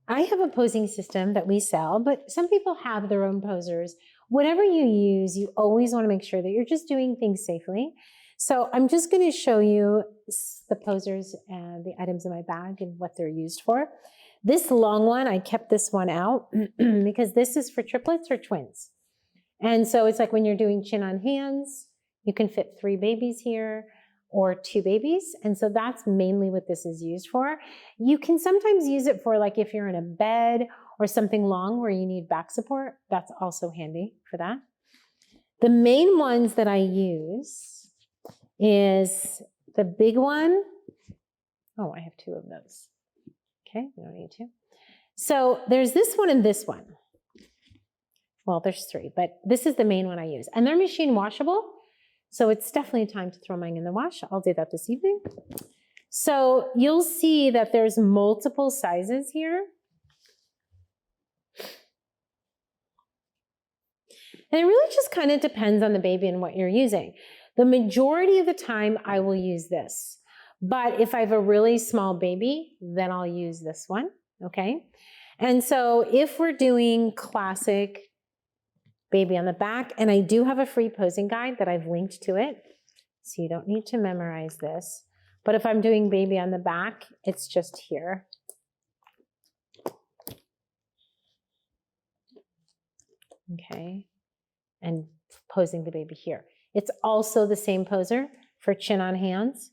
I have a posing system that we sell, but some people have their own posers. Whatever you use, you always want to make sure that you're just doing things safely. So I'm just going to show you the posers and the items in my bag and what they're used for. This long one, I kept this one out because this is for triplets or twins. And so it's like when you're doing chin on hands, you can fit 3 babies here or 2 babies. And so that's mainly what this is used for. You can sometimes use it for like if you're in a bed or something long where you need back support, that's also handy for that. The main ones that I use is the big one. Oh, I have 2 of those. Okay, we don't need 2. So there's this one and this one. Well, there's 3, but this is the main one I use. And they're machine washable, so it's definitely time to throw mine in the wash. I'll do that this evening. So you'll see that there's multiple sizes here. And it really just kind of depends on the baby and what you're using. The majority of the time, I will use this. But if I have a really small baby, then I'll use this one, okay? And so if we're doing classic baby on the back, and I do have a free posing guide that I've linked to it, so you don't need to memorize this. But if I'm doing baby on the back, it's just here. Okay, and posing the baby here. It's also the same poser for chin on hands,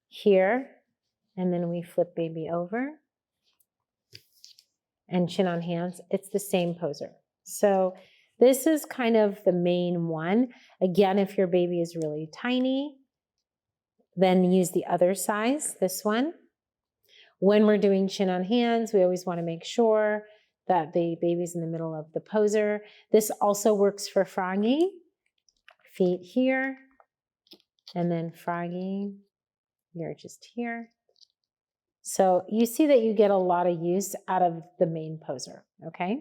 here, and then we flip baby over, and chin on hands, it's the same poser. So this is kind of the main one. Again, if your baby is really tiny, then use the other size, this one. When we're doing chin on hands, we always want to make sure that the baby's in the middle of the poser. This also works for froggy. Feet here, and then froggy, you're just here. So you see that you get a lot of use out of the main poser, okay?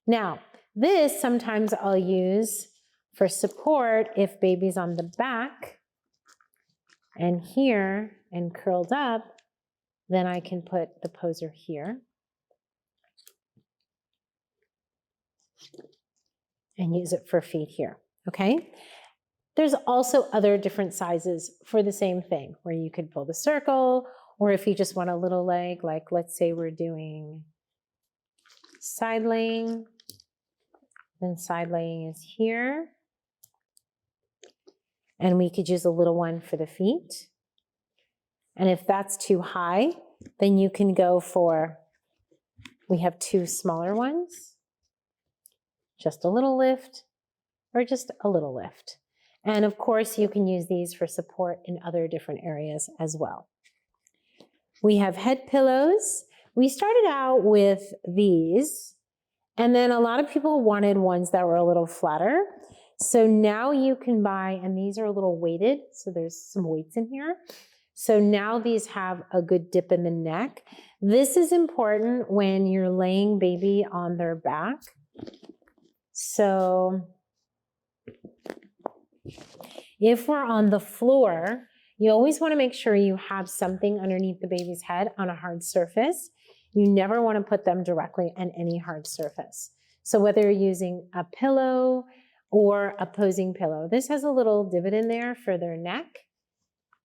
Now, this sometimes I'll use for support if baby's on the back and here and curled up, then I can put the poser here and use it for feet here, okay? There's also other different sizes for the same thing where you could pull the circle, or if you just want a little leg, like let's say we're doing side laying, then side laying is here. And we could use a little one for the feet. And if that's too high, then you can go for, we have 2 smaller ones, just a little lift or just a little lift. And of course, you can use these for support in other different areas as well. We have head pillows. We started out with these, and then a lot of people wanted ones that were a little flatter. So now you can buy, and these are a little weighted, so there's some weights in here. So now these have a good dip in the neck. This is important when you're laying baby on their back. So if we're on the floor, you always want to make sure you have something underneath the baby's head on a hard surface. You never want to put them directly on any hard surface. So whether you're using a pillow or a posing pillow, this has a little divot in there for their neck.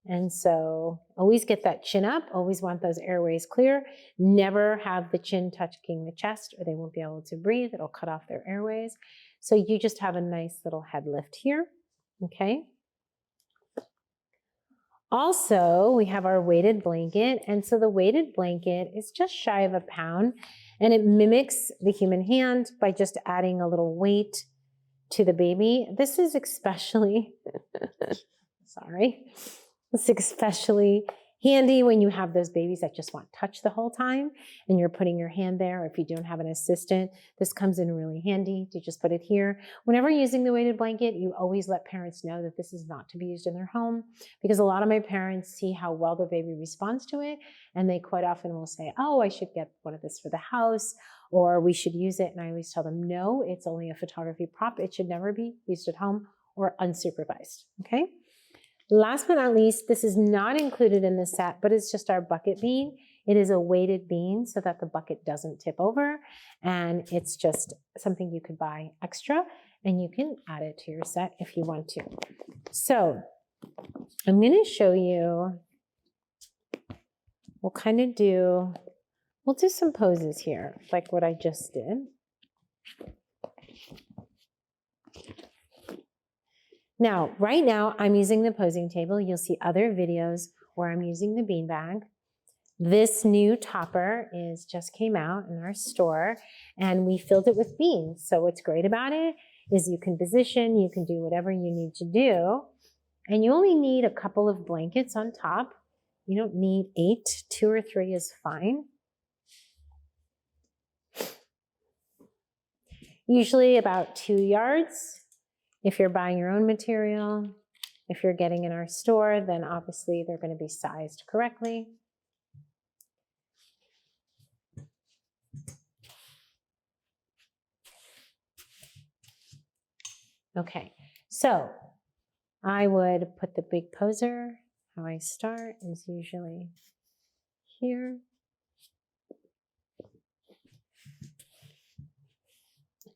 And so always get that chin up, always want those airways clear. Never have the chin touching the chest or they won't be able to breathe. It'll cut off their airways. So you just have a nice little head lift here, okay? Also, we have our weighted blanket, and so the weighted blanket is just shy of £1, and it mimics the human hand by just adding a little weight to the baby. This is especially, sorry, it's especially handy when you have those babies that just want touch the whole time and you're putting your hand there, or if you don't have an assistant, this comes in really handy to just put it here. Whenever using the weighted blanket, you always let parents know that this is not to be used in their home, because a lot of my parents see how well their baby responds to it, and they quite often will say, oh, I should get one of this for the house, or we should use it. And I always tell them, no, it's only a photography prop. It should never be used at home or unsupervised, okay? Last but not least, this is not included in the set, but it's just our bucket bean. It is a weighted bean so that the bucket doesn't tip over, and it's just something you could buy extra, and you can add it to your set if you want to. So I'm going to show you, we'll do some poses here, like what I just did. Now, right now, I'm using the posing table. You'll see other videos where I'm using the beanbag. This new topper just came out in our store, and we filled it with beans. So what's great about it is you can position, you can do whatever you need to do, and you only need a couple of blankets on top. You don't need 8, 2 or 3 is fine. Usually about 2 yards. If you're buying your own material, if you're getting in our store, then obviously they're going to be sized correctly. Okay, so I would put the big poser. How I start is usually here.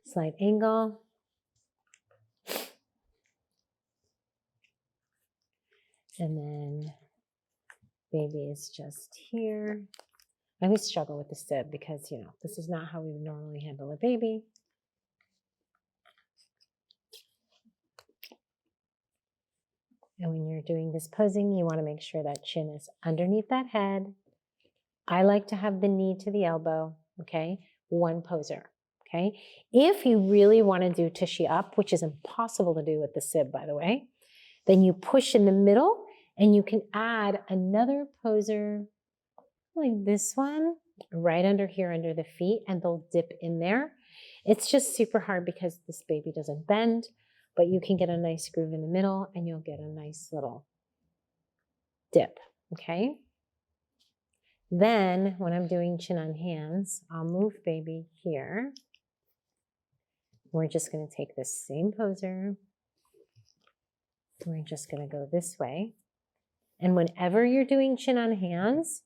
Slight angle. And then baby is just here. I always struggle with the sib because, this is not how we would normally handle a baby. And when you're doing this posing, you want to make sure that chin is underneath that head. I like to have the knee to the elbow, okay? One poser, okay? If you really want to do tushy up, which is impossible to do with the sib, by the way, then you push in the middle and you can add another poser like this one right under here, under the feet, and they'll dip in there. It's just super hard because this baby doesn't bend, but you can get a nice groove in the middle and you'll get a nice little dip, okay? Then when I'm doing chin on hands, I'll move baby here. We're just going to take this same poser. We're just going to go this way. And whenever you're doing chin on hands,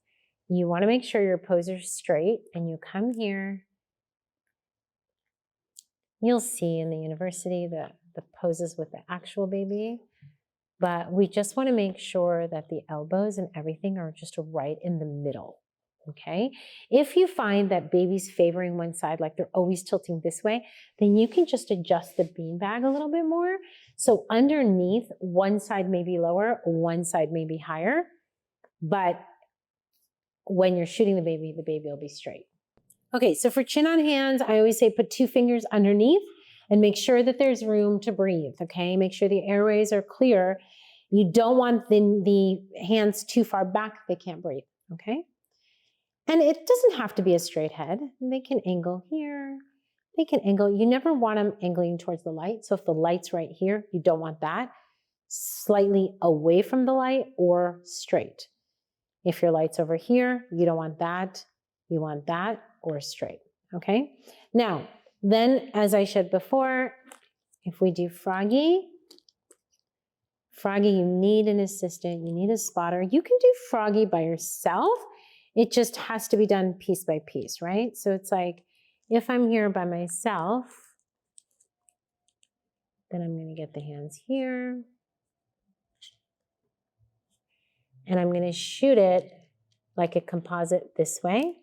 you want to make sure your poser's straight and you come here. You'll see in the university the poses with the actual baby, but we just want to make sure that the elbows and everything are just right in the middle, okay? If you find that baby's favoring one side, like they're always tilting this way, then you can just adjust the beanbag a little bit more. So underneath, one side may be lower, one side may be higher, but when you're shooting the baby will be straight. Okay, so for chin on hands, I always say put 2 fingers underneath and make sure that there's room to breathe, okay? Make sure the airways are clear. You don't want the hands too far back, they can't breathe, okay? And it doesn't have to be a straight head. They can angle here. They can angle. You never want them angling towards the light. So if the light's right here, you don't want that. Slightly away from the light or straight. If your light's over here, you don't want that. You want that or straight, okay? Now, then, as I said before, if we do froggy, you need an assistant, you need a spotter. You can do froggy by yourself. It just has to be done piece by piece, right? So it's like, if I'm here by myself, then I'm going to get the hands here. And I'm going to shoot it like a composite this way.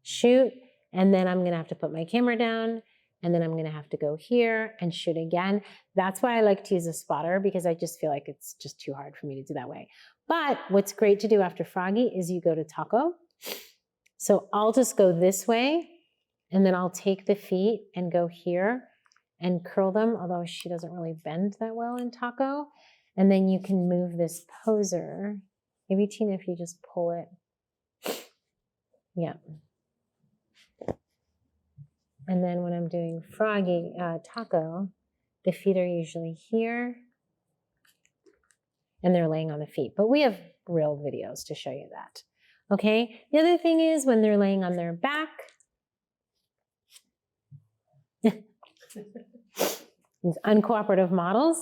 Shoot, and then I'm going to have to put my camera down, and then I'm going to have to go here and shoot again. That's why I like to use a spotter, because I just feel like it's just too hard for me to do that way. But what's great to do after froggy is you go to taco. So I'll just go this way, and then I'll take the feet and go here and curl them, although she doesn't really bend that well in taco. And then you can move this poser. Maybe, Tina, if you just pull it. Yeah. And then when I'm doing froggy, taco, the feet are usually here. And they're laying on the feet. But we have real videos to show you that. Okay? The other thing is when they're laying on their back. These uncooperative models.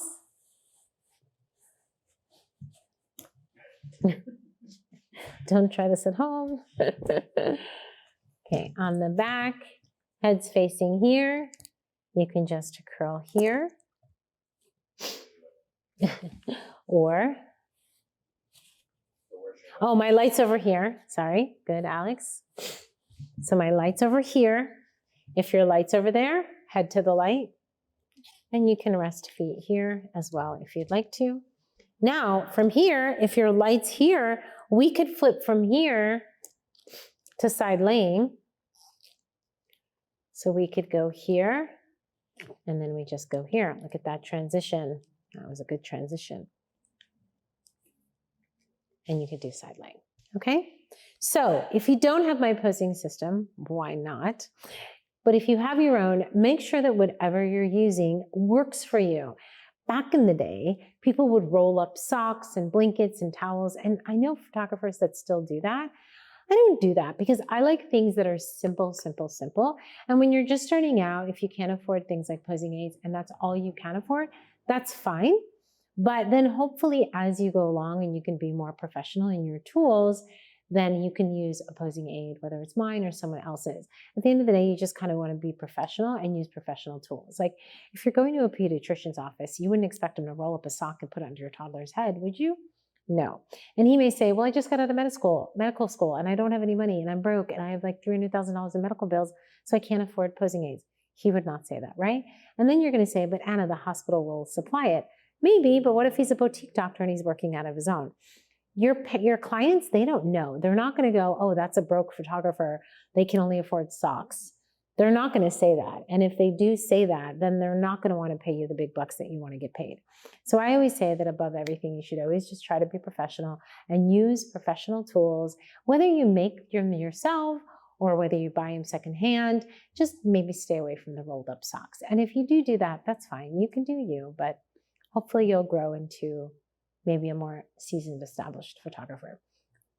Don't try this at home. Okay, on the back, head's facing here. You can just curl here. Or, oh, my light's over here. Sorry. Good, Alex. So my light's over here. If your light's over there, head to the light. And you can rest feet here as well if you'd like to. Now, from here, if your light's here, we could flip from here to side laying. So we could go here, and then we just go here. Look at that transition. That was a good transition. And you could do side laying, okay? So if you don't have my posing system, why not? But if you have your own, make sure that whatever you're using works for you. Back in the day, people would roll up socks and blankets and towels, and I know photographers that still do that. I don't do that because I like things that are simple, simple, simple. And when you're just starting out, if you can't afford things like posing aids and that's all you can afford, that's fine. But then hopefully as you go along and you can be more professional in your tools, then you can use a posing aid, whether it's mine or someone else's. At the end of the day, you just kind of want to be professional and use professional tools. Like if you're going to a pediatrician's office, you wouldn't expect him to roll up a sock and put it under your toddler's head, would you? No. And he may say, well, I just got out of medical school and I don't have any money and I'm broke and I have like $300,000 in medical bills, so I can't afford posing aids. He would not say that, right? And then you're going to say, but Anna, the hospital will supply it. Maybe, but what if he's a boutique doctor and he's working out of his own? Your clients, they don't know. They're not going to go, oh, that's a broke photographer. They can only afford socks. They're not going to say that. And if they do say that, then they're not going to want to pay you the big bucks that you want to get paid. So I always say that above everything, you should always just try to be professional and use professional tools, whether you make them yourself or whether you buy them secondhand. Just maybe stay away from the rolled up socks. And if you do that, that's fine. You can do you, but hopefully you'll grow into maybe a more seasoned, established photographer.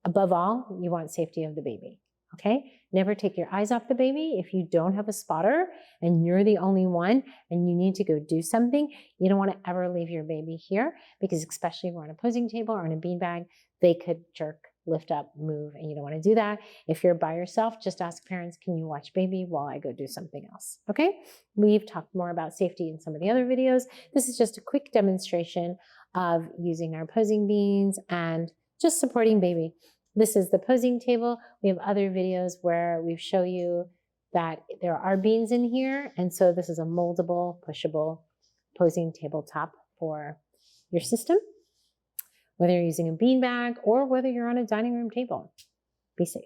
Above all, you want safety of the baby, okay? Never take your eyes off the baby. If you don't have a spotter and you're the only one and you need to go do something, you don't want to ever leave your baby here because especially if we're on a posing table or on a beanbag, they could jerk, lift up, move, and you don't want to do that. If you're by yourself, just ask parents, can you watch baby while I go do something else, okay? We've talked more about safety in some of the other videos. This is just a quick demonstration of using our posing beans and just supporting baby. This is the posing table. We have other videos where we show you that there are beans in here. And so this is a moldable, pushable posing tabletop for your system, whether you're using a beanbag or whether you're on a dining room table. Be safe.